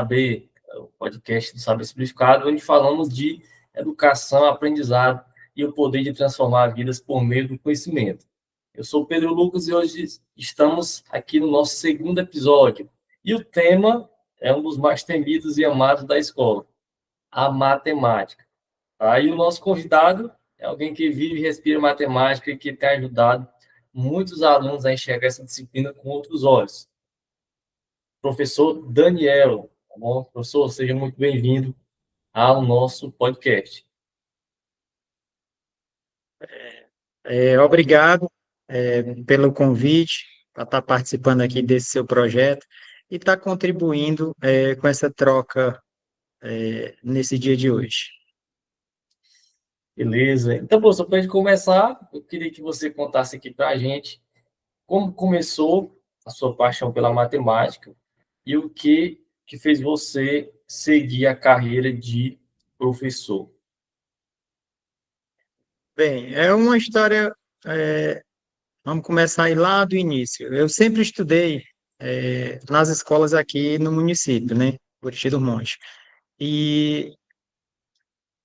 Saber, o podcast do Saber Simplificado, onde falamos de educação, aprendizado e o poder de transformar vidas por meio do conhecimento. Eu sou Pedro Lucas e hoje estamos aqui no nosso segundo episódio. E o tema é um dos mais temidos e amados da escola, a matemática. Aí o nosso convidado é alguém que vive e respira matemática e que tem ajudado muitos alunos a enxergar essa disciplina com outros olhos. Professor Daniel, tá bom? Professor, seja muito bem-vindo ao nosso podcast. Obrigado pelo convite, para estar participando aqui desse seu projeto e estar contribuindo com essa troca nesse dia de hoje. Beleza. Então, professor, para a gente começar, eu queria que você contasse aqui para a gente como começou a sua paixão pela matemática e o que fez você seguir a carreira de professor. Bem, é uma história, vamos começar aí lá do início. Eu sempre estudei nas escolas aqui no município, né, Buriti do Monte. E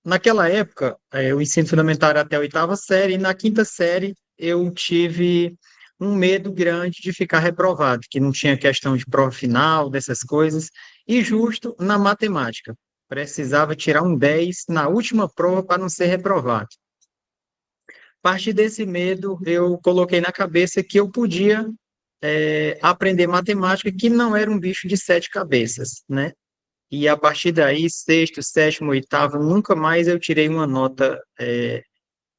naquela época, o ensino fundamental era até a oitava série, e na quinta série eu tive um medo grande de ficar reprovado, que não tinha questão de prova final, dessas coisas, e justo na matemática. Precisava tirar um 10 na última prova para não ser reprovado. A partir desse medo, eu coloquei na cabeça que eu podia aprender matemática, que não era um bicho de sete cabeças, né? E a partir daí, sexto, sétimo, oitavo, nunca mais eu tirei uma nota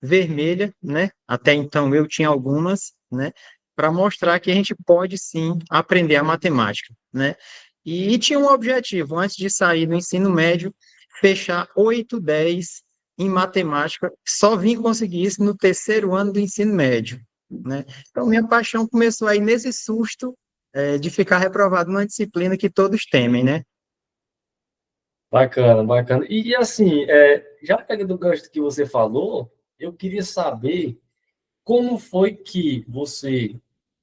vermelha, né? Até então eu tinha algumas, né? Para mostrar que a gente pode sim aprender a matemática, né? E tinha um objetivo, antes de sair do ensino médio, fechar 8, 10 em matemática, só vim conseguir isso no terceiro ano do ensino médio, né? Então, minha paixão começou aí nesse susto de ficar reprovado numa disciplina que todos temem, né? Bacana, bacana. E assim, já pegando o gancho que você falou, eu queria saber como foi que você,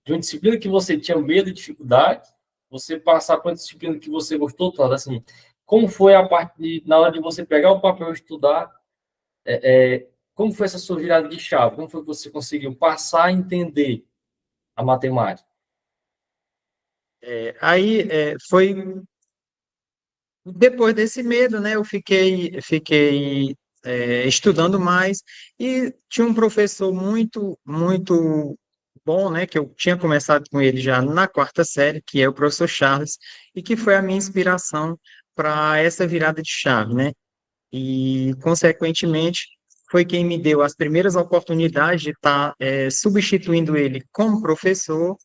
de uma disciplina que você tinha medo e dificuldade, você passar para uma disciplina que você gostou tanto, assim, como foi a parte na hora de você pegar o papel e estudar, como foi essa sua virada de chave? Como foi que você conseguiu passar a entender a matemática? Foi depois desse medo, né? Eu fiquei estudando mais e tinha um professor muito bom, né? Que eu tinha começado com ele já na quarta série, que é o professor Charles, e que foi a minha inspiração para essa virada de chave, né? E, consequentemente, foi quem me deu as primeiras oportunidades de estar substituindo ele como professor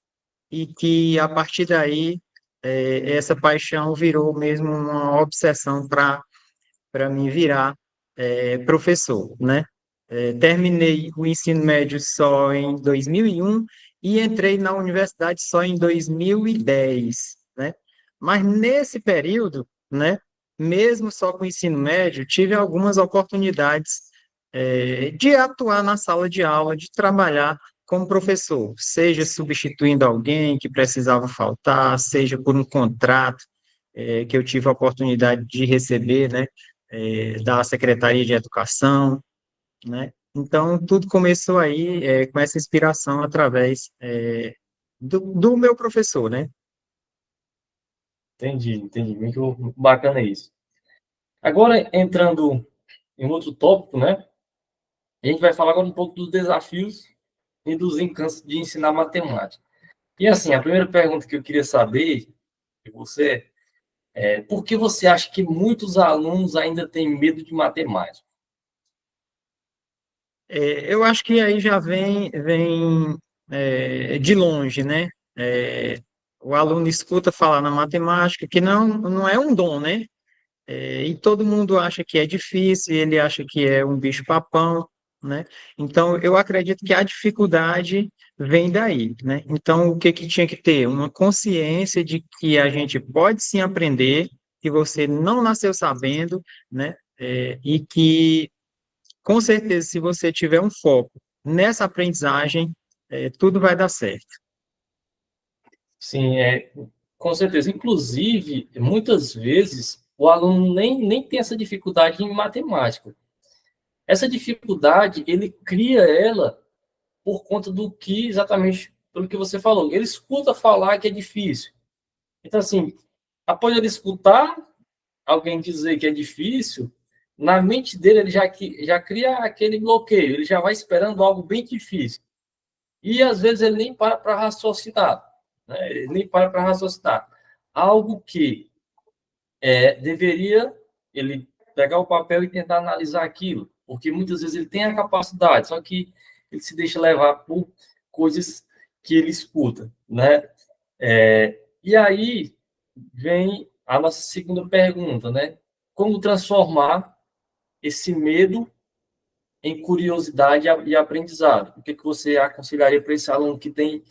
e que, a partir daí, essa paixão virou mesmo uma obsessão para mim virar professor, né? Terminei o ensino médio só em 2001 e entrei na universidade só em 2010, né? Mas nesse período, né, mesmo só com o ensino médio, tive algumas oportunidades de atuar na sala de aula, de trabalhar como professor, seja substituindo alguém que precisava faltar, seja por um contrato que eu tive a oportunidade de receber, né, da Secretaria de Educação, né? Então, tudo começou aí com essa inspiração através do meu professor, né? Entendi, entendi. Muito bacana isso. Agora, entrando em outro tópico, né? A gente vai falar agora um pouco dos desafios e dos encantos de ensinar matemática. E assim, a primeira pergunta que eu queria saber de você é por que você acha que muitos alunos ainda têm medo de matemática? Eu acho que aí já vem de longe, né? O aluno escuta falar na matemática que não é um dom, né? E todo mundo acha que é difícil, ele acha que é um bicho-papão, né? Então, eu acredito que a dificuldade vem daí, né? Então, o que que tinha que ter? Uma consciência de que a gente pode sim aprender, que você não nasceu sabendo, né? E que, com certeza, se você tiver um foco nessa aprendizagem, tudo vai dar certo. Sim, Com certeza. Inclusive, muitas vezes, o aluno nem tem essa dificuldade em matemática. Essa dificuldade, ele cria ela por conta do que, exatamente pelo que você falou. Ele escuta falar que é difícil. Então, assim, após ele escutar alguém dizer que é difícil, na mente dele ele já cria aquele bloqueio, ele já vai esperando algo bem difícil. E, às vezes, ele nem para raciocinar. Né? Ele nem para raciocinar. Algo que deveria ele pegar o papel e tentar analisar aquilo, porque muitas vezes ele tem a capacidade, só que ele se deixa levar por coisas que ele escuta, né? E aí vem a nossa segunda pergunta, né? Como transformar esse medo em curiosidade e aprendizado? O que você aconselharia para esse aluno que tem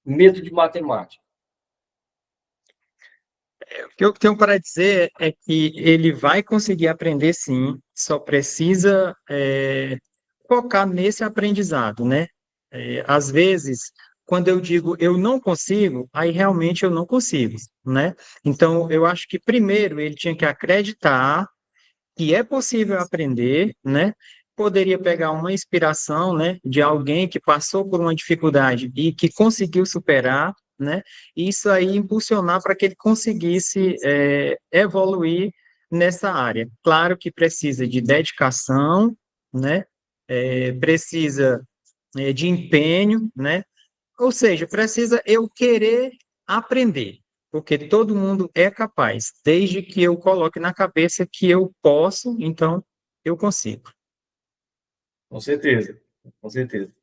medo de matemática? O que eu tenho para dizer é que ele vai conseguir aprender sim, só precisa focar nesse aprendizado, né? Às vezes, quando eu digo eu não consigo, aí realmente eu não consigo, né? Então, eu acho que primeiro ele tinha que acreditar que é possível aprender, né? Poderia pegar uma inspiração, né, de alguém que passou por uma dificuldade e que conseguiu superar, né? E isso aí impulsionar para que ele conseguisse evoluir nessa área. Claro que precisa de dedicação, né? Precisa de empenho, né? Ou seja, precisa eu querer aprender, porque todo mundo é capaz, desde que eu coloque na cabeça que eu posso, então eu consigo. Com certeza, com certeza.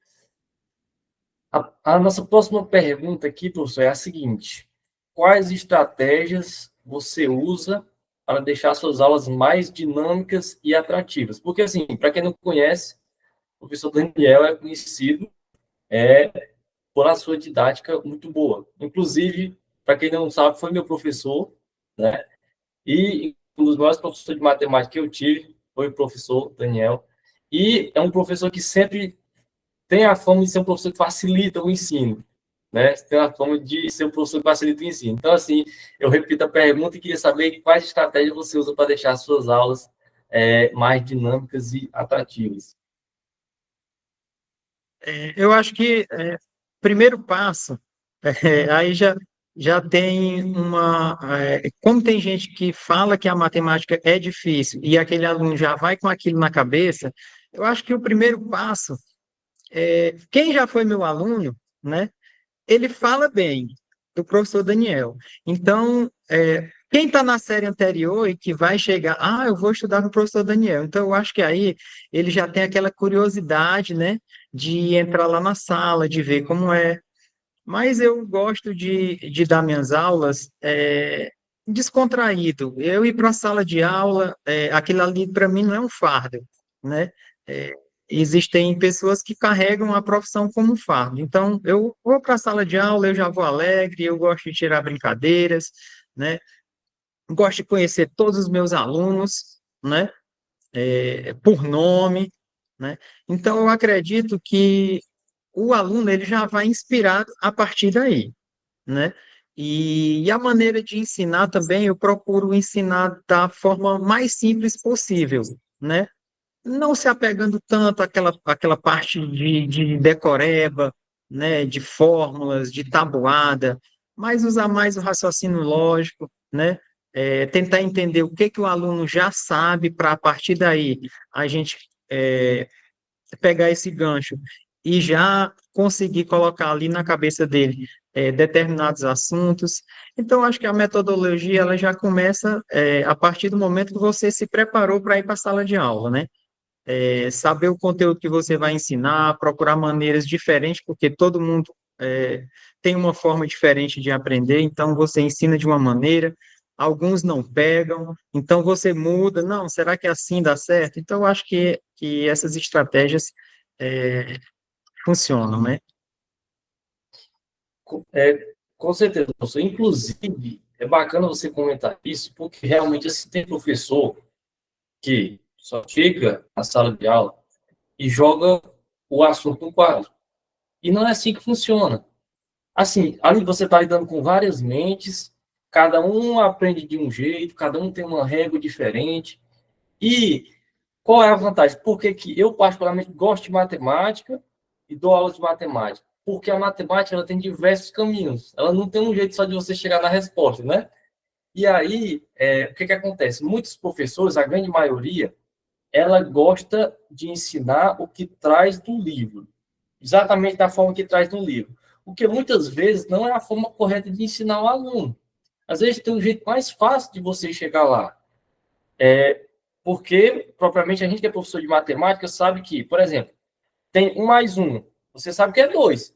A nossa próxima pergunta aqui, professor, é a seguinte: quais estratégias você usa para deixar suas aulas mais dinâmicas e atrativas? Porque, assim, para quem não conhece, o professor Daniel é conhecido por a sua didática muito boa. Inclusive, para quem não sabe, foi meu professor, né? E um dos maiores professores de matemática que eu tive foi o professor Daniel. E é um professor que sempre tem a fama de ser um professor que facilita o ensino, né? Tem a fama de ser um professor que facilita o ensino. Então, assim, eu repito a pergunta e queria saber quais estratégias você usa para deixar as suas aulas mais dinâmicas e atrativas. Eu acho que primeiro passo, aí já tem como tem gente que fala que a matemática é difícil e aquele aluno já vai com aquilo na cabeça, eu acho que o primeiro passo, quem já foi meu aluno, né? Ele fala bem do professor Daniel. Então, quem está na série anterior e que vai chegar, eu vou estudar com o professor Daniel. Então, eu acho que aí ele já tem aquela curiosidade, né, de entrar lá na sala, de ver como é. Mas eu gosto de dar minhas aulas descontraído. Eu ir para a sala de aula, aquilo ali para mim não é um fardo, né? É, existem pessoas que carregam a profissão como um fardo. Então, eu vou para a sala de aula, eu já vou alegre, eu gosto de tirar brincadeiras, né? Gosto de conhecer todos os meus alunos, né? Por nome, né? Então, eu acredito que o aluno ele já vai inspirado a partir daí, né? E a maneira de ensinar também, eu procuro ensinar da forma mais simples possível, né? Não se apegando tanto àquela parte de decoreba, né? De fórmulas, de tabuada, mas usar mais o raciocínio lógico, né? Tentar entender o que que o aluno já sabe para a partir daí a gente pegar esse gancho e já conseguir colocar ali na cabeça dele determinados assuntos. Então, acho que a metodologia ela já começa a partir do momento que você se preparou para ir para a sala de aula, né? Saber o conteúdo que você vai ensinar, procurar maneiras diferentes, porque todo mundo tem uma forma diferente de aprender, então você ensina de uma maneira, alguns não pegam, então você muda, não, será que assim dá certo? Então, eu acho que essas estratégias é, funcionam, né? Com certeza, professor. Inclusive, é bacana você comentar isso, porque realmente assim, tem professor que só chega na sala de aula e joga o assunto no quadro. E não é assim que funciona. Assim, ali você está lidando com várias mentes, cada um aprende de um jeito, cada um tem uma régua diferente. E qual é a vantagem? Porque que eu, particularmente, gosto de matemática e dou aula de matemática. Porque a matemática ela tem diversos caminhos. Ela não tem um jeito só de você chegar na resposta, né? E aí, o que acontece? Muitos professores, a grande maioria, ela gosta de ensinar o que traz do livro. Exatamente da forma que traz no livro. O que muitas vezes não é a forma correta de ensinar o aluno. Às vezes tem um jeito mais fácil de você chegar lá. Porque, propriamente, a gente que é professor de matemática sabe que, por exemplo, tem 1 mais 1. Você sabe que é 2.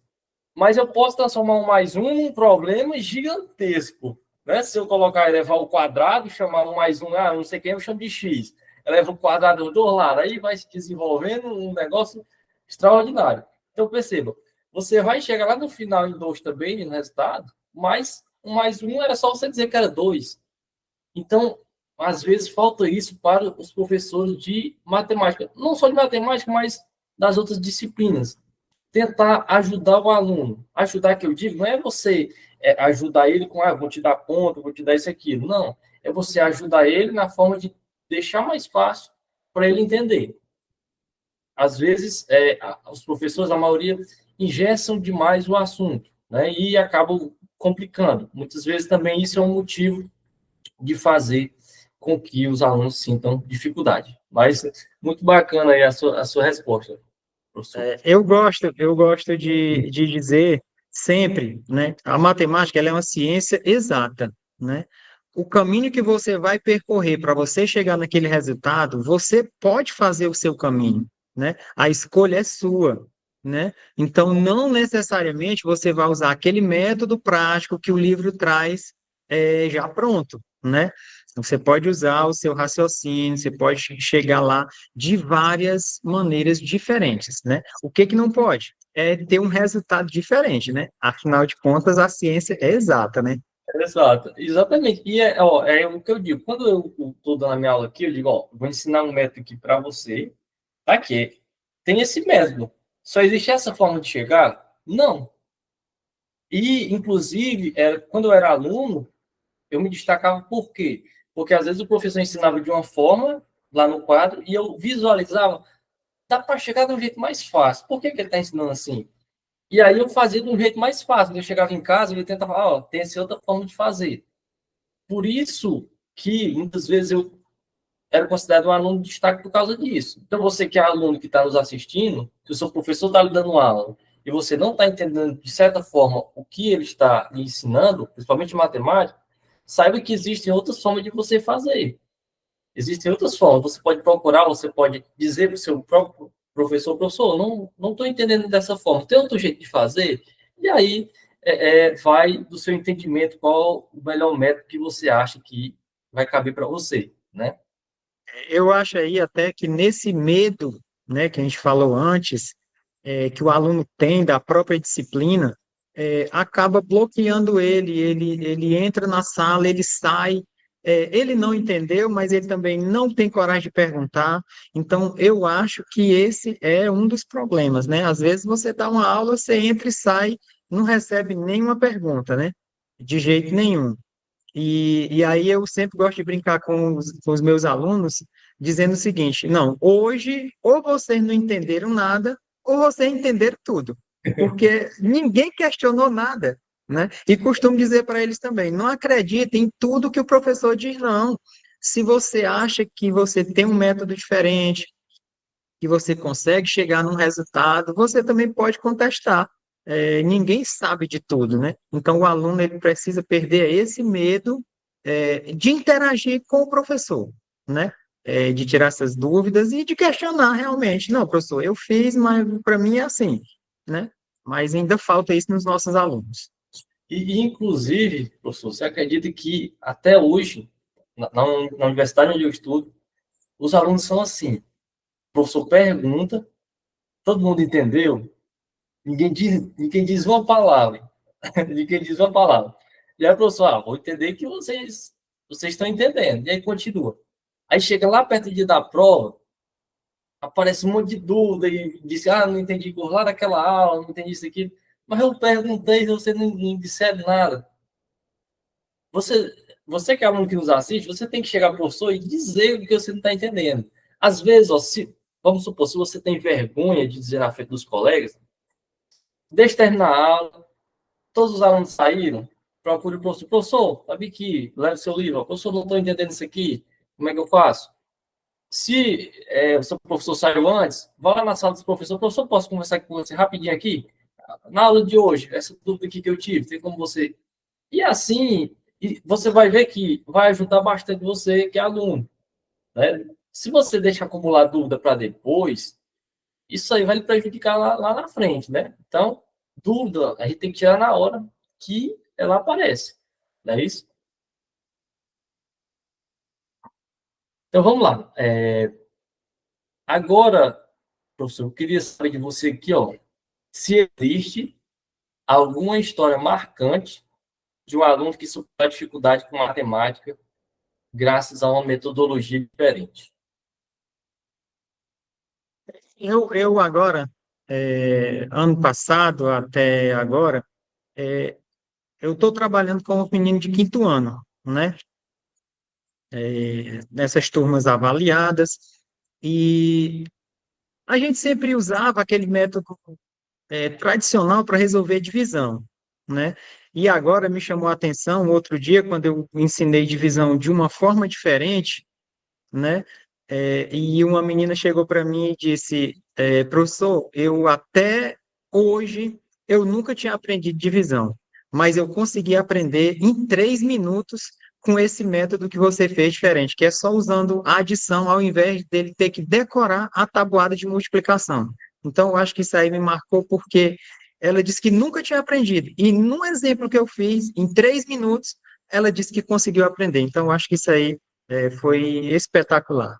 Mas eu posso transformar 1 mais 1 num problema gigantesco. Né? Se eu colocar, elevar o quadrado, chamar 1 mais 1, não sei quem, eu chamo de x. Eleva o quadrado do dois lados. Aí vai se desenvolvendo um negócio extraordinário. Então, perceba, você vai chegar lá no final em 2 também, no resultado, mas 1 mais 1 era só você dizer que era 2. Então, às vezes, falta isso para os professores de matemática. Não só de matemática, mas das outras disciplinas. Tentar ajudar o aluno. Ajudar, que eu digo, não é você ajudar ele com, vou te dar ponto, vou te dar isso, aquilo. Não. É você ajudar ele na forma de deixar mais fácil para ele entender. Às vezes, os professores, a maioria, engessam demais o assunto, né? E acabam complicando. Muitas vezes também isso é um motivo de fazer com que os alunos sintam dificuldade. Mas muito bacana aí a sua resposta, professor. Eu gosto de dizer sempre, né? A matemática ela é uma ciência exata, né? O caminho que você vai percorrer para você chegar naquele resultado, você pode fazer o seu caminho, né? A escolha é sua, né? Então, não necessariamente você vai usar aquele método prático que o livro traz já pronto, né? Você pode usar o seu raciocínio, você pode chegar lá de várias maneiras diferentes, né? O que não pode? É ter um resultado diferente, né? Afinal de contas, a ciência é exata, né? Exato, exatamente. E é o que eu digo. Quando eu estou dando a minha aula aqui, eu digo, vou ensinar um método aqui para você. Tá aqui. Tem esse método. Só existe essa forma de chegar? Não. E, inclusive, quando eu era aluno, eu me destacava por quê? Porque às vezes o professor ensinava de uma forma lá no quadro e eu visualizava, dá para chegar de um jeito mais fácil. Por que ele está ensinando assim? E aí eu fazia de um jeito mais fácil. Eu chegava em casa e eu tentava, tem essa outra forma de fazer. Por isso que muitas vezes eu era considerado um aluno de destaque por causa disso. Então, você que é aluno que está nos assistindo, se o seu professor está lhe dando aula e você não está entendendo, de certa forma, o que ele está lhe ensinando, principalmente matemática, saiba que existem outras formas de você fazer. Existem outras formas. Você pode procurar, você pode dizer para o seu próprio professor, não estou entendendo dessa forma. Tem outro jeito de fazer? E aí vai do seu entendimento qual o melhor método que você acha que vai caber para você, né? Eu acho aí até que nesse medo, né, que a gente falou antes, que o aluno tem da própria disciplina, acaba bloqueando ele entra na sala, ele sai, ele não entendeu, mas ele também não tem coragem de perguntar. Então, eu acho que esse é um dos problemas, né? Às vezes você dá uma aula, você entra e sai, não recebe nenhuma pergunta, né? De jeito nenhum. E aí eu sempre gosto de brincar com os meus alunos, dizendo o seguinte: não, hoje ou vocês não entenderam nada, ou vocês entenderam tudo, porque ninguém questionou nada, né? E costumo dizer para eles também: não acreditem em tudo que o professor diz, não. Se você acha que você tem um método diferente, que você consegue chegar num resultado, você também pode contestar. Ninguém sabe de tudo, né? Então, o aluno ele precisa perder esse medo, de interagir com o professor, né? De tirar essas dúvidas e de questionar realmente. Não, professor, eu fiz, mas para mim é assim, né? Mas ainda falta isso nos nossos alunos. Inclusive, professor, você acredita que até hoje, na universidade onde eu estudo, os alunos são assim. O professor pergunta, todo mundo entendeu, ninguém diz uma palavra. Ninguém diz uma palavra. E aí, professor, vou entender que vocês estão entendendo. E aí continua. Aí chega lá perto do dia da prova, aparece um monte de dúvida e diz, não entendi por lá daquela aula, não entendi isso aqui. Mas eu perguntei e você não disseram nada. você que é aluno que nos assiste, você tem que chegar para o professor e dizer o que você não está entendendo. Às vezes, ó, vamos supor, se você tem vergonha de dizer na frente dos colegas, deixe terminar a aula, todos os alunos saíram, procure o professor. Professor, sabe que leve seu livro. Professor, não estou entendendo isso aqui. Como é que eu faço? Se o seu professor saiu antes, vá lá na sala dos professores. Professor, posso conversar com você rapidinho aqui? Na aula de hoje, essa dúvida aqui que eu tive, tem como você... E assim, você vai ver que vai ajudar bastante você que é aluno, né? Se você deixa acumular dúvida para depois, isso aí vai lhe prejudicar lá na frente, né? Então, dúvida, a gente tem que tirar na hora que ela aparece, não é isso? Então, vamos lá. Agora, professor, eu queria saber de você aqui, ó, se existe alguma história marcante de um aluno que superou a dificuldade com matemática graças a uma metodologia diferente. Eu agora, ano passado até agora, eu estou trabalhando com um menino de quinto ano, né? Nessas turmas avaliadas, e a gente sempre usava aquele método tradicional para resolver divisão, né? E agora me chamou a atenção, outro dia, quando eu ensinei divisão de uma forma diferente, né? E uma menina chegou para mim e disse, professor, eu até hoje, eu nunca tinha aprendido divisão, mas eu consegui aprender em 3 minutos com esse método que você fez diferente, que é só usando a adição ao invés dele ter que decorar a tabuada de multiplicação. Então, eu acho que isso aí me marcou porque ela disse que nunca tinha aprendido. E num exemplo que eu fiz, em 3 minutos, ela disse que conseguiu aprender. Então, eu acho que isso aí foi espetacular.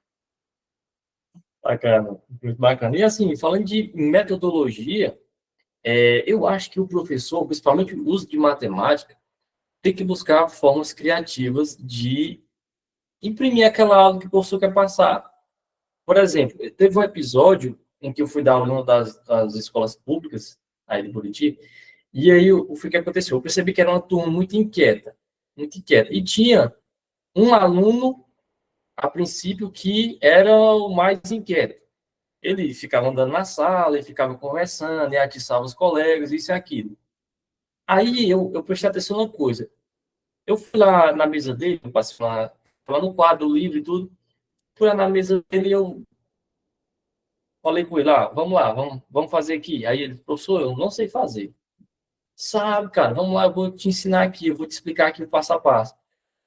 Bacana, muito bacana. E assim, falando de metodologia, eu acho que o professor, principalmente o uso de matemática, tem que buscar formas criativas de imprimir aquela aula que o professor quer passar. Por exemplo, teve um episódio em que eu fui dar aula numa das escolas públicas aí de Buriti, e aí o que aconteceu? Eu percebi que era uma turma muito inquieta, muito inquieta. E tinha um aluno, a princípio, que era o mais inquieto. Ele ficava andando na sala, ele ficava conversando, e atiçava os colegas, isso e aquilo. Aí eu prestei atenção numa coisa. Eu fui lá na mesa dele, eu passei lá no quadro, livro e tudo. Fui lá na mesa dele e eu falei com ele, vamos lá, vamos fazer aqui. Aí ele, professor, eu não sei fazer. Sabe, cara, vamos lá, eu vou te ensinar aqui, eu vou te explicar aqui o passo a passo.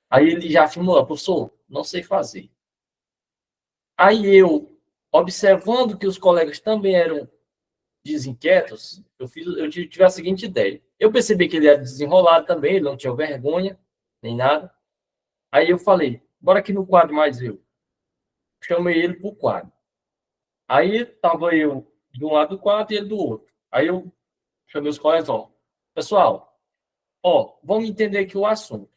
Aí ele já afirmou, professor, não sei fazer. Aí eu, observando que os colegas também eram desinquietos, eu tive a seguinte ideia. Eu percebi que ele era desenrolado também, ele não tinha vergonha, nem nada. Aí eu falei, bora aqui no quadro mais eu. Chamei ele pro quadro. Aí tava eu de um lado do quadro e ele do outro. Aí eu chamei os colegas, ó, pessoal, ó, vamos entender aqui o assunto.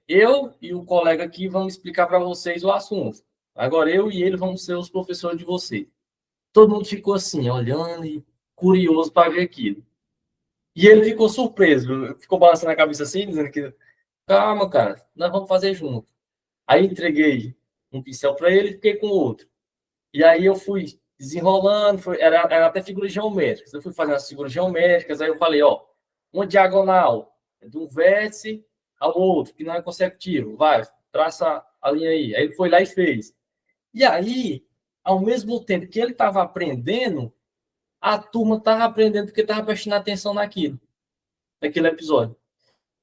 Eu e o colega aqui vamos explicar para vocês o assunto. Agora eu e ele vamos ser os professores de vocês. Todo mundo ficou assim, olhando e curioso para ver aquilo. E ele ficou surpreso, ficou balançando a cabeça assim, dizendo que, calma, cara, nós vamos fazer junto. Aí entreguei um pincel para ele e fiquei com o outro. E aí eu fui desenrolando, era até figuras geométricas. Eu fui fazendo as figuras geométricas, aí eu falei, ó, uma diagonal de um vértice ao outro, que não é consecutivo. Vai, traça a linha aí. Aí ele foi lá e fez. E aí, ao mesmo tempo que ele estava aprendendo, a turma estava aprendendo porque estava prestando atenção naquele episódio.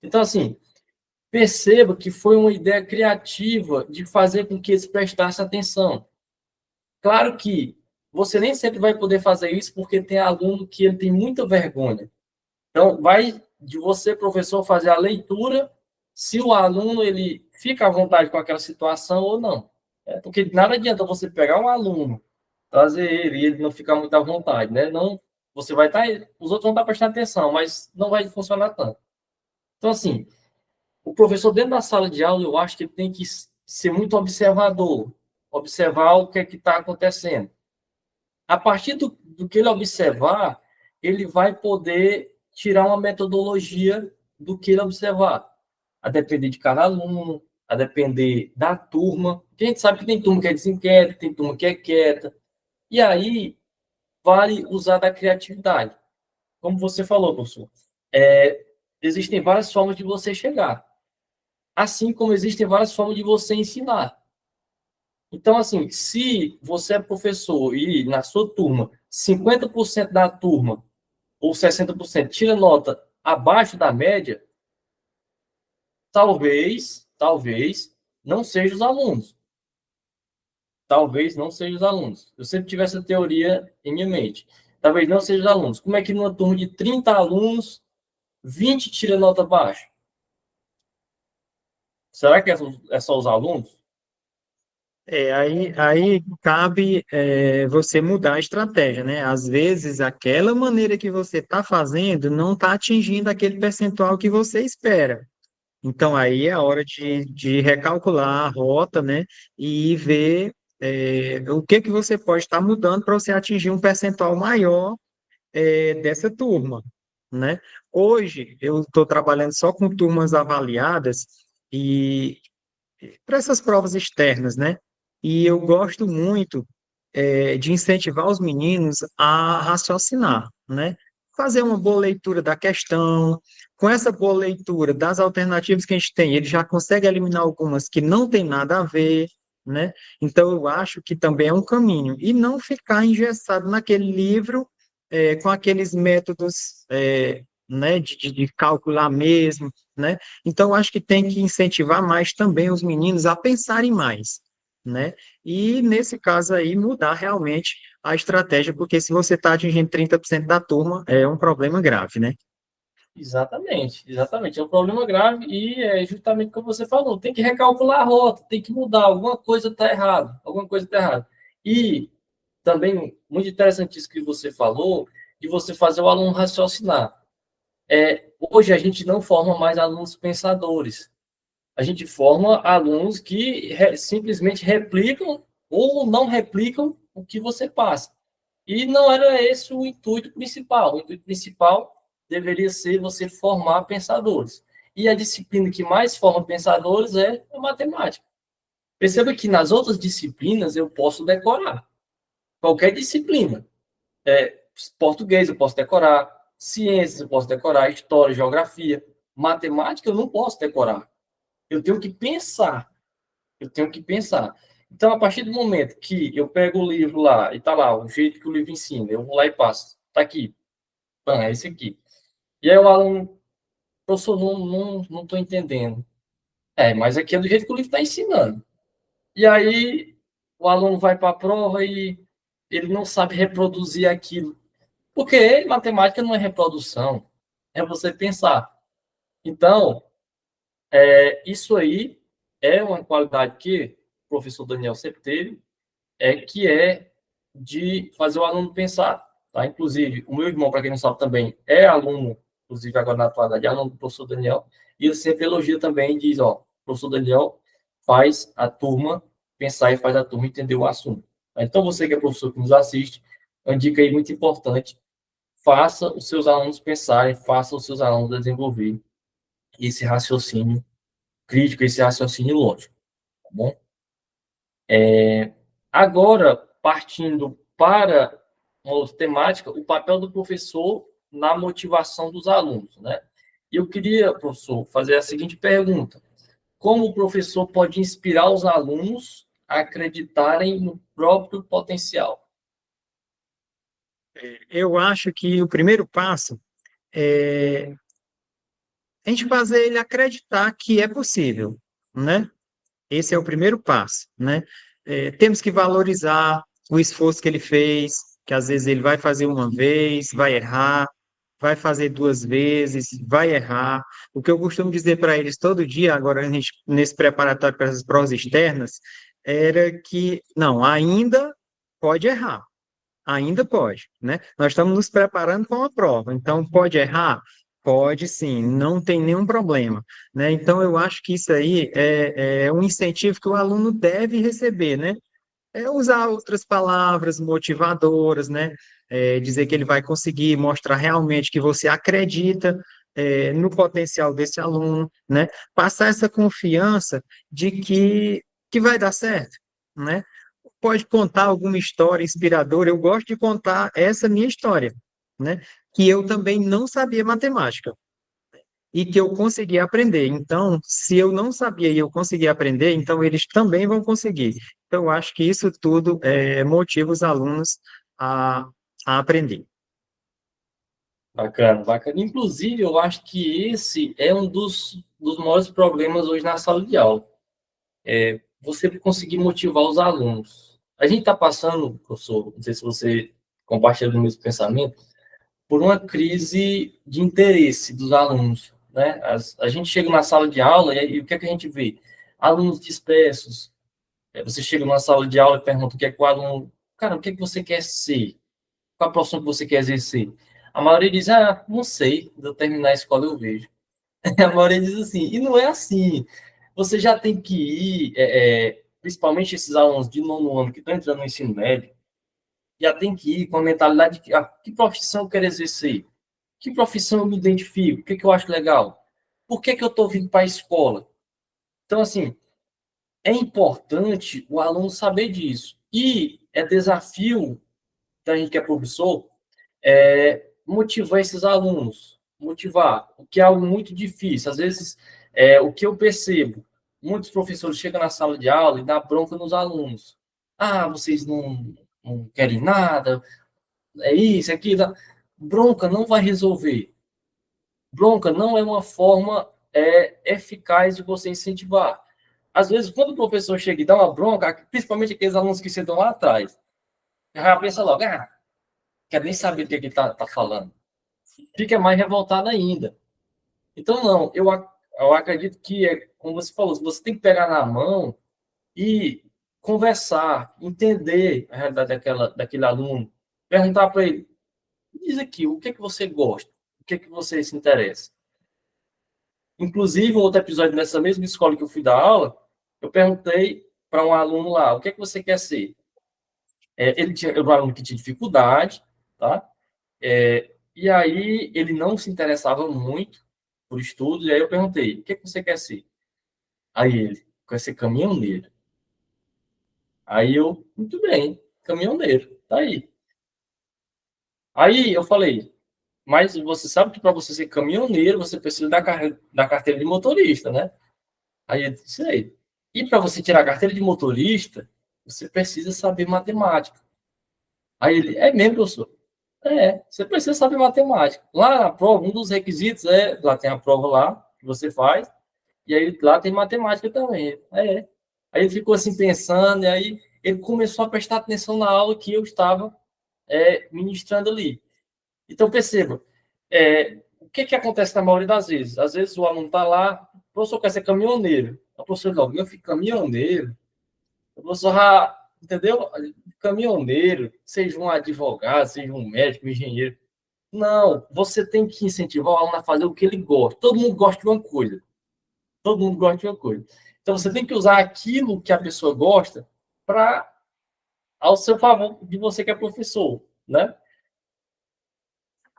Então, assim, perceba que foi uma ideia criativa de fazer com que eles prestassem atenção. Claro que você nem sempre vai poder fazer isso porque tem aluno que ele tem muita vergonha. Então, vai de você, professor, fazer a leitura se o aluno ele fica à vontade com aquela situação ou não. Porque nada adianta você pegar um aluno, trazer ele e ele não ficar muito à vontade, né? Não, você vai estar, os outros vão estar prestando atenção, mas não vai funcionar tanto. Então, assim, o professor dentro da sala de aula, eu acho que ele tem que ser muito observador, observar o que é que está acontecendo. A partir do que ele observar, ele vai poder tirar uma metodologia do que ele observar. a depender de cada aluno, a depender da turma. Porque a gente sabe que tem turma que é desinquieta, tem turma que é quieta. E aí, vale usar da criatividade. Como você falou, professor, existem várias formas de você chegar. Assim como existem várias formas de você ensinar. Então, assim, se você é professor e na sua turma, 50% da turma, ou 60%, tira nota abaixo da média, talvez não sejam os alunos. Talvez não sejam os alunos. Eu sempre tive essa teoria em minha mente. Talvez não sejam os alunos. Como é que numa turma de 30 alunos, 20 tira nota baixa? Será que é só os alunos? Aí cabe você mudar a estratégia, né? Às vezes, aquela maneira que você está fazendo não está atingindo aquele percentual que você espera. Então, aí é a hora de recalcular a rota, né? E ver o que que você pode estar mudando para você atingir um percentual maior dessa turma, né? Hoje, eu estou trabalhando só com turmas avaliadas e para essas provas externas, né? E eu gosto muito de incentivar os meninos a raciocinar, né? Fazer uma boa leitura da questão. Com essa boa leitura das alternativas que a gente tem, ele já consegue eliminar algumas que não tem nada a ver, né? Então, eu acho que também é um caminho. E não ficar engessado naquele livro com aqueles métodos, né, de calcular mesmo, né? Então, eu acho que tem que incentivar mais também os meninos a pensarem mais, né? E, nesse caso aí, mudar realmente a estratégia, porque se você está atingindo 30% da turma, é um problema grave, né? Exatamente, exatamente. É um problema grave e é justamente como você falou, tem que recalcular a rota, tem que mudar, alguma coisa está errada, alguma coisa está errada. E também, muito interessante isso que você falou, de você fazer o aluno raciocinar. Hoje a gente não forma mais alunos pensadores, a gente forma alunos que simplesmente replicam ou não replicam o que você passa. E não era esse o intuito principal. O intuito principal deveria ser você formar pensadores. E a disciplina que mais forma pensadores é a matemática. Perceba que nas outras disciplinas eu posso decorar. Qualquer disciplina. Português eu posso decorar, ciências eu posso decorar, história, geografia. Matemática eu não posso decorar. Eu tenho que pensar. Eu tenho que pensar. Então, a partir do momento que eu pego o livro lá, e tá lá, o jeito que o livro ensina, eu vou lá e passo. Tá aqui. É esse aqui. E aí o aluno, professor, não tô entendendo. Mas aqui é do jeito que o livro está ensinando. E aí o aluno vai para a prova e ele não sabe reproduzir aquilo. Porque matemática não é reprodução, é você pensar. Então, isso aí é uma qualidade que o professor Daniel sempre teve, que é de fazer o aluno pensar. Tá? Inclusive, o meu irmão, para quem não sabe também, é aluno, inclusive agora na atualidade, é aluno do professor Daniel, e ele sempre elogia também e diz, ó, o professor Daniel faz a turma pensar e faz a turma entender o assunto. Tá? Então, você que é professor que nos assiste, uma dica aí muito importante, faça os seus alunos pensarem, faça os seus alunos desenvolverem esse raciocínio crítico, esse raciocínio lógico, tá bom? Agora, partindo para uma outra temática, o papel do professor na motivação dos alunos, né? E eu queria, professor, fazer a seguinte pergunta: como o professor pode inspirar os alunos a acreditarem no próprio potencial? Eu acho que o primeiro passo é a gente fazer ele acreditar que é possível, né? Esse é o primeiro passo, né? Temos que valorizar o esforço que ele fez, que às vezes ele vai fazer uma vez, vai errar, vai fazer duas vezes, vai errar. O que eu costumo dizer para eles todo dia, agora nesse preparatório para as provas externas, era que, não, ainda pode errar, ainda pode, né? Nós estamos nos preparando para uma prova, então pode errar? Pode sim, não tem nenhum problema, né? Então eu acho que isso aí é um incentivo que o aluno deve receber, né? Usar outras palavras motivadoras, né? Dizer que ele vai conseguir, mostrar realmente que você acredita, no potencial desse aluno, né? Passar essa confiança de que vai dar certo, né? Pode contar alguma história inspiradora. Eu gosto de contar essa minha história, né? Que eu também não sabia matemática e que eu consegui aprender. Então, se eu não sabia e eu consegui aprender, então eles também vão conseguir. Então, eu acho que isso tudo motiva os alunos a, a aprender. Bacana, bacana. Inclusive, eu acho que esse é um dos maiores problemas hoje na sala de aula. Você conseguir motivar os alunos. A gente está passando, professor, não sei se você compartilha do mesmo pensamento, por uma crise de interesse dos alunos, né? A gente chega na sala de aula e o que é que a gente vê? Alunos dispersos. Você chega numa sala de aula e pergunta o que é que o aluno... Cara, o que é que você quer ser? Qual a profissão que você quer exercer? A maioria diz, não sei, quando eu terminar a escola eu vejo. A maioria diz assim, e não é assim. Você já tem que ir, principalmente esses alunos de nono ano que estão entrando no ensino médio, já tem que ir com a mentalidade de que profissão eu quero exercer? Que profissão eu me identifico? O que, que eu acho legal? Por que, que eu estou vindo para a escola? Então, assim, é importante o aluno saber disso. E é desafio da gente que é professor motivar esses alunos. Motivar, o que é algo muito difícil. Às vezes, o que eu percebo, muitos professores chegam na sala de aula e dão bronca nos alunos. Vocês não querem nada, é isso, é aquilo. Bronca não vai resolver. Bronca não é uma forma eficaz de você incentivar. Às vezes, quando o professor chega e dá uma bronca, principalmente aqueles alunos que sentam lá atrás, já pensa logo, quer nem saber do que ele está falando. Fica mais revoltado ainda. Então, não, eu acredito que, como você falou, você tem que pegar na mão e conversar, entender a realidade daquele aluno, perguntar para ele, diz aqui, o que é que você gosta? O que é que você se interessa? Inclusive, um outro episódio nessa mesma escola que eu fui dar aula, eu perguntei para um aluno lá, o que é que você quer ser? Ele era um aluno que tinha dificuldade, tá? E aí ele não se interessava muito por estudos, e aí eu perguntei, o que é que você quer ser? Aí ele, quer ser caminhoneiro. Aí eu, muito bem, caminhoneiro, tá aí. Aí eu falei, mas você sabe que para você ser caminhoneiro, você precisa da carteira de motorista, né? Aí ele disse, aí. E para você tirar a carteira de motorista, você precisa saber matemática. Aí ele, é mesmo, professor? Você precisa saber matemática. Lá na prova, um dos requisitos lá tem a prova lá, que você faz, e aí lá tem matemática também. Aí ele ficou assim pensando, e aí ele começou a prestar atenção na aula que eu estava ministrando ali. Então, perceba, o que acontece na maioria das vezes? Às vezes o aluno está lá, o professor quer ser caminhoneiro. O professor diz, meu filho, caminhoneiro? O professor já, entendeu? Caminhoneiro, seja um advogado, seja um médico, um engenheiro. Não, você tem que incentivar o aluno a fazer o que ele gosta. Todo mundo gosta de uma coisa. Todo mundo gosta de uma coisa. Então, você tem que usar aquilo que a pessoa gosta para ao seu favor de você que é professor, né?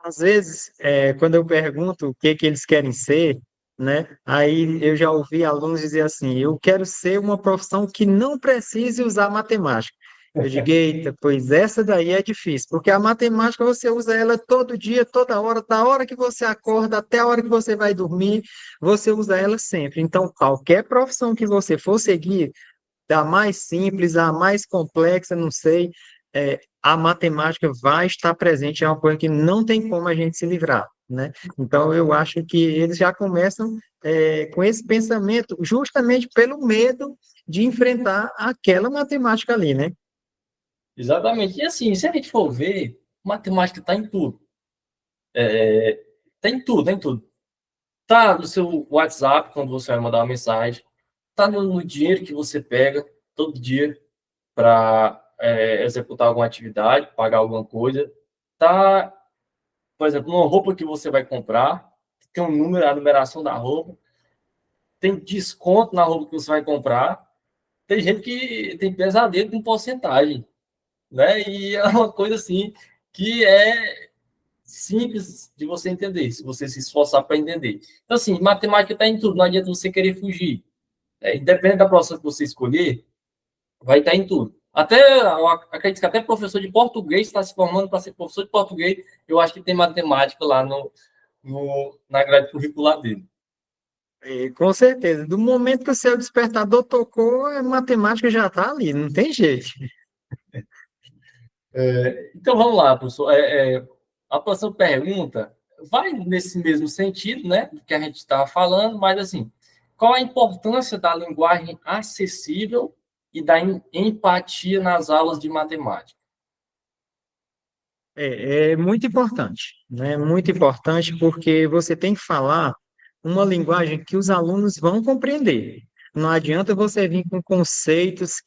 Às vezes, quando eu pergunto o que que eles querem ser, né, aí eu já ouvi alunos dizer assim, eu quero ser uma profissão que não precise usar matemática. Eu digo, eita, pois essa daí é difícil, porque a matemática você usa ela todo dia, toda hora, da hora que você acorda até a hora que você vai dormir, você usa ela sempre. Então, qualquer profissão que você for seguir, da mais simples à mais complexa, não sei, a matemática vai estar presente, é uma coisa que não tem como a gente se livrar, né? Então, eu acho que eles já começam com esse pensamento, justamente pelo medo de enfrentar aquela matemática ali, né? Exatamente. E assim, se a gente for ver, matemática está em tudo. Tem tudo, tem tudo. Tá no seu WhatsApp, quando você vai mandar uma mensagem. Tá no dinheiro que você pega todo dia para executar alguma atividade, pagar alguma coisa. Tá, por exemplo, uma roupa que você vai comprar, tem um número, a numeração da roupa, tem desconto na roupa que você vai comprar. Tem gente que tem pesadelo com porcentagem, né? E é uma coisa assim que simples de você entender, se você se esforçar para entender. Então, assim, matemática está em tudo, não adianta você querer fugir. Independente da profissão que você escolher, vai estar em tudo. Até, eu acredito que até professor de português está se formando para ser professor de português, eu acho que tem matemática lá na grade curricular dele. Com certeza. Do momento que o seu despertador tocou, a matemática já está ali, não tem jeito. Então, vamos lá, professor. A próxima pergunta vai nesse mesmo sentido, né, do que a gente estava falando, mas, assim, qual a importância da linguagem acessível e da empatia nas aulas de matemática? É muito importante, né? Muito importante porque você tem que falar uma linguagem que os alunos vão compreender. Não adianta você vir com conceitos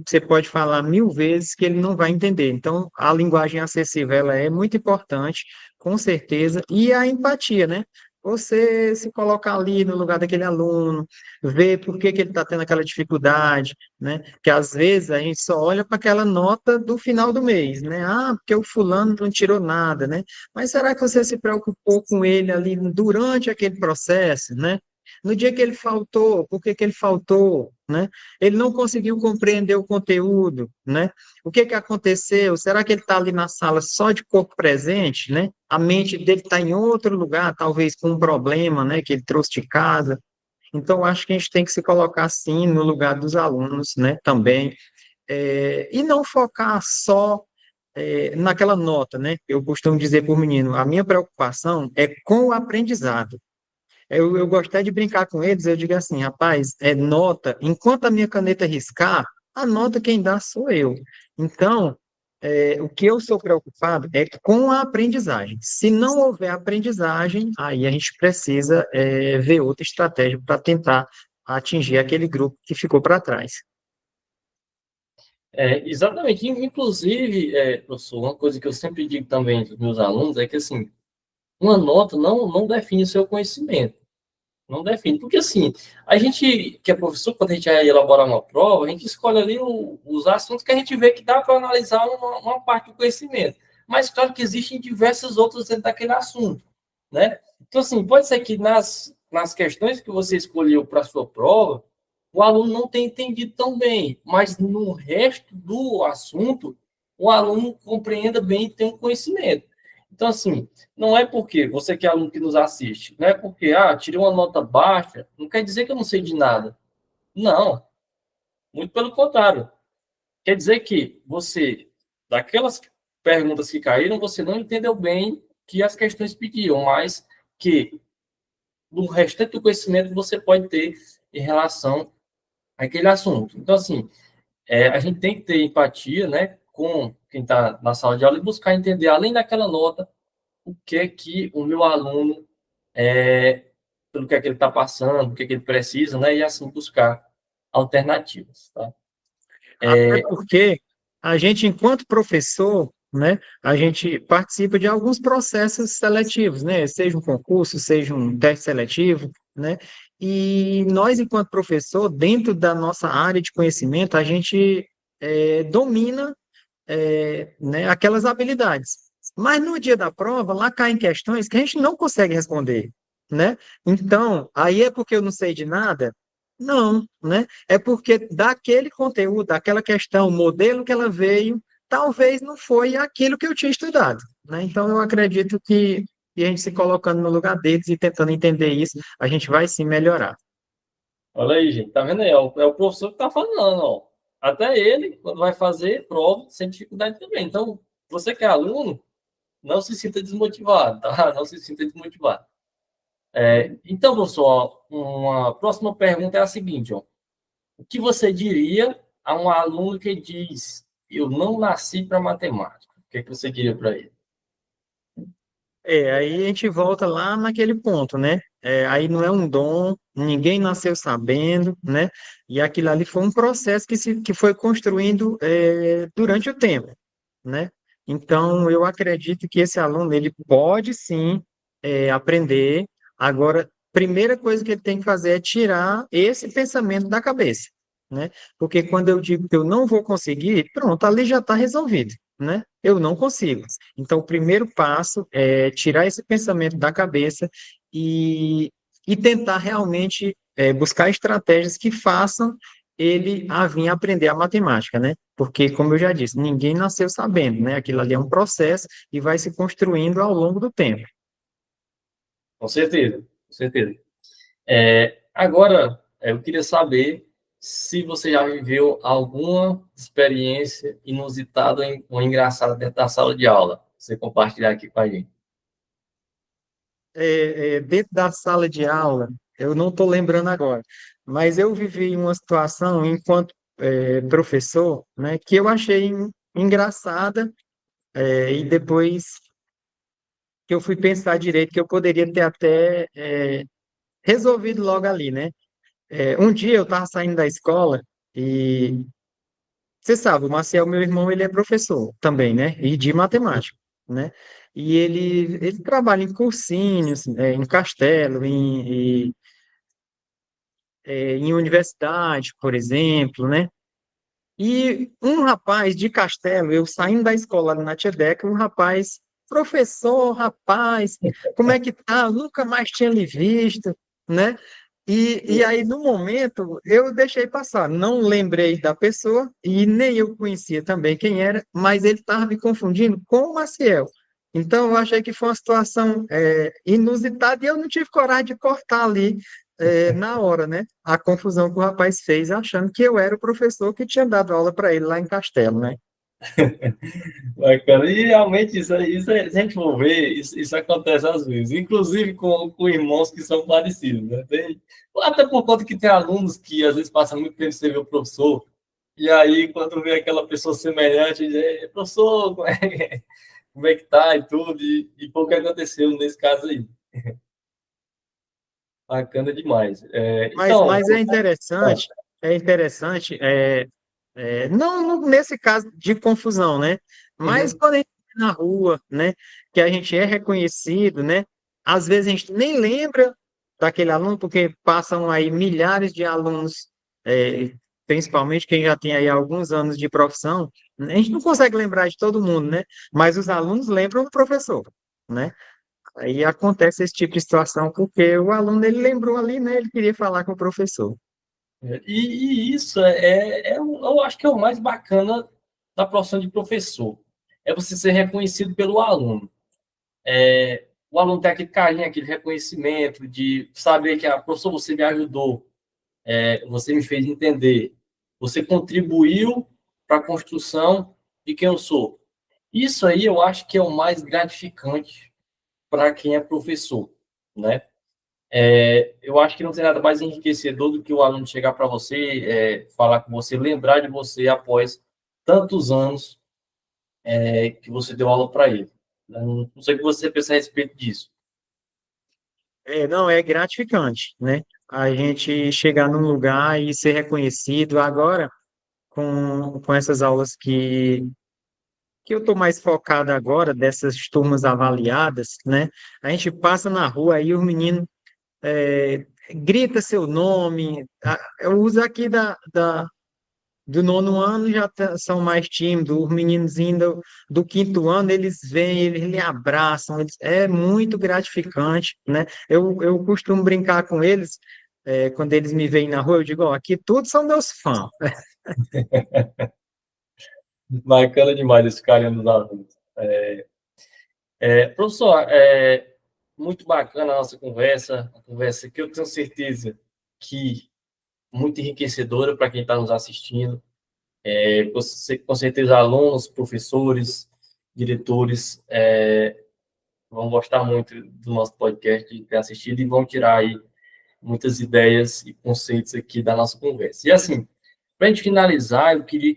você pode falar 1000 vezes que ele não vai entender. Então, a linguagem acessível, ela é muito importante, com certeza, e a empatia, né? Você se colocar ali no lugar daquele aluno, ver por que que ele está tendo aquela dificuldade, né? Que às vezes a gente só olha para aquela nota do final do mês, né? Ah, porque o fulano não tirou nada, né? Mas será que você se preocupou com ele ali durante aquele processo, né? No dia que ele faltou, por que que ele faltou, né? Ele não conseguiu compreender o conteúdo, né? O que que aconteceu? Será que ele está ali na sala só de corpo presente, né? A mente dele está em outro lugar, talvez com um problema, né? Que ele trouxe de casa. Então, acho que a gente tem que se colocar, assim, no lugar dos alunos, né, também, e não focar só naquela nota, né? Eu costumo dizer para o menino, a minha preocupação é com o aprendizado. Eu gosto até de brincar com eles, eu digo assim, rapaz, nota, enquanto a minha caneta riscar, a nota quem dá sou eu. Então, o que eu sou preocupado é com a aprendizagem. Se não houver aprendizagem, aí a gente precisa ver outra estratégia para tentar atingir aquele grupo que ficou para trás. Exatamente. Inclusive, professor, uma coisa que eu sempre digo também para os meus alunos é que, assim, uma nota não define o seu conhecimento. Não define. Porque, assim, a gente, que é professor, quando a gente vai elaborar uma prova, a gente escolhe ali os assuntos que a gente vê que dá para analisar uma parte do conhecimento. Mas, claro que existem diversos outros dentro daquele assunto, né? Então, assim, pode ser que nas questões que você escolheu para a sua prova, o aluno não tenha entendido tão bem, mas no resto do assunto, o aluno compreenda bem e tenha um conhecimento. Então, assim, não é porque você que é aluno que nos assiste, não é porque, tirei uma nota baixa, não quer dizer que eu não sei de nada. Não, muito pelo contrário. Quer dizer que você, daquelas perguntas que caíram, você não entendeu bem que as questões pediam, mas que do restante do conhecimento você pode ter em relação àquele assunto. Então, assim, a gente tem que ter empatia, né, com quem está na sala de aula e buscar entender, além daquela nota, o que é que o meu aluno, pelo que é que ele está passando, o que é que ele precisa, né? E assim buscar alternativas, tá? Até porque a gente, enquanto professor, né, a gente participa de alguns processos seletivos, né, seja um concurso, seja um teste seletivo, né, e nós, enquanto professor, dentro da nossa área de conhecimento, a gente domina, né, aquelas habilidades. Mas no dia da prova, lá caem questões que a gente não consegue responder, né? Então, aí é porque eu não sei de nada? Não, né? É porque daquele conteúdo, daquela questão, o modelo que ela veio, talvez não foi aquilo que eu tinha estudado, né? Então, eu acredito que a gente se colocando no lugar deles e tentando entender isso, a gente vai sim melhorar. Olha aí, gente, tá vendo aí? É o professor que tá falando, ó. Até ele, quando vai fazer prova, sente dificuldade também. Então, você que é aluno, não se sinta desmotivado, tá? Não se sinta desmotivado. Então, professor, uma próxima pergunta é a seguinte, ó. O que você diria a um aluno que diz, eu não nasci para matemática? O que é que você diria para ele? Aí a gente volta lá naquele ponto, né? Aí não é um dom, ninguém nasceu sabendo, né? E aquilo ali foi um processo que foi construindo durante o tempo, né? Então, eu acredito que esse aluno, ele pode sim aprender. Agora, primeira coisa que ele tem que fazer é tirar esse pensamento da cabeça, né? Porque quando eu digo que eu não vou conseguir, pronto, ali já está resolvido, né? Eu não consigo. Então, o primeiro passo é tirar esse pensamento da cabeça e tentar realmente buscar estratégias que façam ele a vir aprender a matemática, né? Porque, como eu já disse, ninguém nasceu sabendo, né? Aquilo ali é um processo e vai se construindo ao longo do tempo. Com certeza, com certeza. Agora, eu queria saber se você já viveu alguma experiência inusitada ou engraçada dentro da sala de aula. Você compartilhar aqui com a gente. Dentro da sala de aula, eu não estou lembrando agora, mas eu vivi uma situação enquanto professor, né, que eu achei engraçada, e depois que eu fui pensar direito, que eu poderia ter até resolvido logo ali, né? Um dia eu estava saindo da escola e você sabe, o Maciel, meu irmão, ele é professor também, né? E de matemática, né? E ele trabalha em cursinhos, em Castelo, em universidade, por exemplo, né? E um rapaz de Castelo, eu saindo da escola na Tia Deca, um rapaz, professor, rapaz, como é que tá? Eu nunca mais tinha lhe visto, né? E aí, no momento, eu deixei passar, não lembrei da pessoa e nem eu conhecia também quem era, mas ele estava me confundindo com o Maciel. Então, eu achei que foi uma situação inusitada e eu não tive coragem de cortar ali na hora, né? A confusão que o rapaz fez, achando que eu era o professor que tinha dado aula para ele lá em Castelo, né? Bacana. E realmente se a gente for ver, isso acontece às vezes, inclusive com irmãos que são parecidos, né? Até por conta que tem alunos que às vezes passam muito tempo sem ver o professor, e aí quando vê aquela pessoa semelhante, diz, professor, como é que tá e tudo, e foi o que aconteceu nesse caso aí. Bacana demais. Então, Mas é interessante, não nesse caso de confusão, né? Mas uhum, quando a gente vai na rua, né? Que a gente é reconhecido, né? Às vezes a gente nem lembra daquele aluno, porque passam aí milhares de alunos, principalmente quem já tem aí alguns anos de profissão, né? A gente não consegue lembrar de todo mundo, né? Mas os alunos lembram do professor, né? Aí acontece esse tipo de situação porque o aluno ele lembrou ali, né? Ele queria falar com o professor. e isso eu acho que é o mais bacana da profissão de professor. É você ser reconhecido pelo aluno. O aluno tem aquele carinho, aquele reconhecimento de saber que, professor, você me ajudou, você me fez entender, você contribuiu para a construção de quem eu sou. Isso aí eu acho que é o mais gratificante para quem é professor, né? Eu acho que não tem nada mais enriquecedor do que o aluno chegar para você, falar com você, lembrar de você após tantos anos que você deu aula para ele. Não sei o que você pensa a respeito disso. Não, é gratificante, né? A gente chegar num lugar e ser reconhecido. Agora, com essas aulas que eu estou mais focado agora, dessas turmas avaliadas, né? A gente passa na rua aí, o menino grita seu nome. Eu uso aqui do nono ano já são mais tímidos, os meninos do quinto ano, eles vêm, eles lhe abraçam, é muito gratificante, né? Eu costumo brincar com eles, quando eles me veem na rua, eu digo, ó, aqui todos são meus fãs. Bacana demais esse carinho dos alunos. Professor, muito bacana a nossa conversa, a conversa que eu tenho certeza que muito enriquecedora para quem está nos assistindo. Com certeza, alunos, professores, diretores vão gostar muito do nosso podcast, de ter assistido e vão tirar aí muitas ideias e conceitos aqui da nossa conversa. E assim, para a gente finalizar, eu queria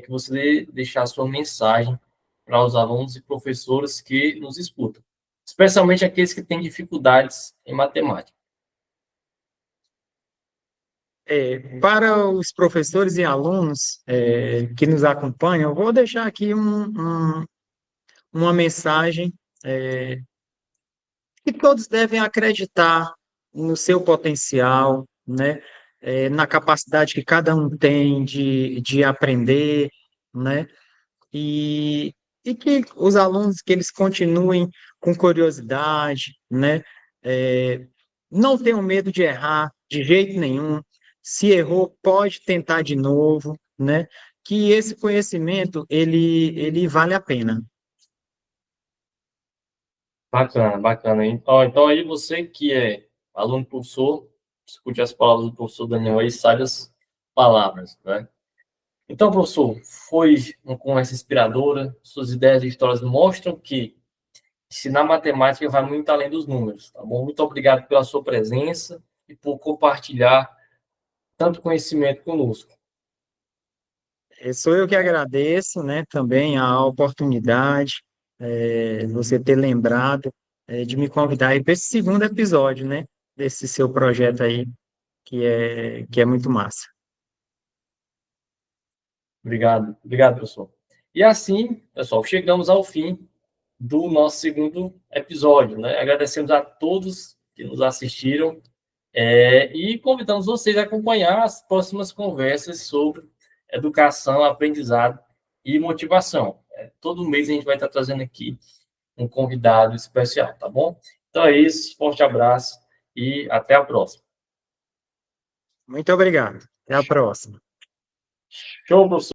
que você deixasse sua mensagem para os alunos e professores que nos escutam, especialmente aqueles que têm dificuldades em matemática. Para os professores e alunos que nos acompanham, eu vou deixar aqui uma mensagem que todos devem acreditar no seu potencial, né? Na capacidade que cada um tem de aprender, né? e que os alunos que eles continuem com curiosidade, né? É, não tenham medo de errar de jeito nenhum. Se errou, pode tentar de novo, né? Que esse conhecimento ele vale a pena. Bacana, bacana. Então aí você que é aluno professor, escute as palavras do professor Daniel aí, sabe as palavras, né? Então, professor, foi uma conversa inspiradora. Suas ideias e histórias mostram que ensinar matemática vai muito além dos números, tá bom? Muito obrigado pela sua presença e por compartilhar tanto conhecimento conosco. Sou eu que agradeço, né, também a oportunidade, você ter lembrado, de me convidar aí para esse segundo episódio, né, desse seu projeto aí, que é muito massa. Obrigado, obrigado, professor. E assim, pessoal, chegamos ao fim do nosso segundo episódio, né? Agradecemos a todos que nos assistiram, e convidamos vocês a acompanhar as próximas conversas sobre educação, aprendizado e motivação. Todo mês a gente vai estar trazendo aqui um convidado especial, tá bom? Então é isso, forte abraço e até a próxima. Muito obrigado. Até a próxima. Show, professor.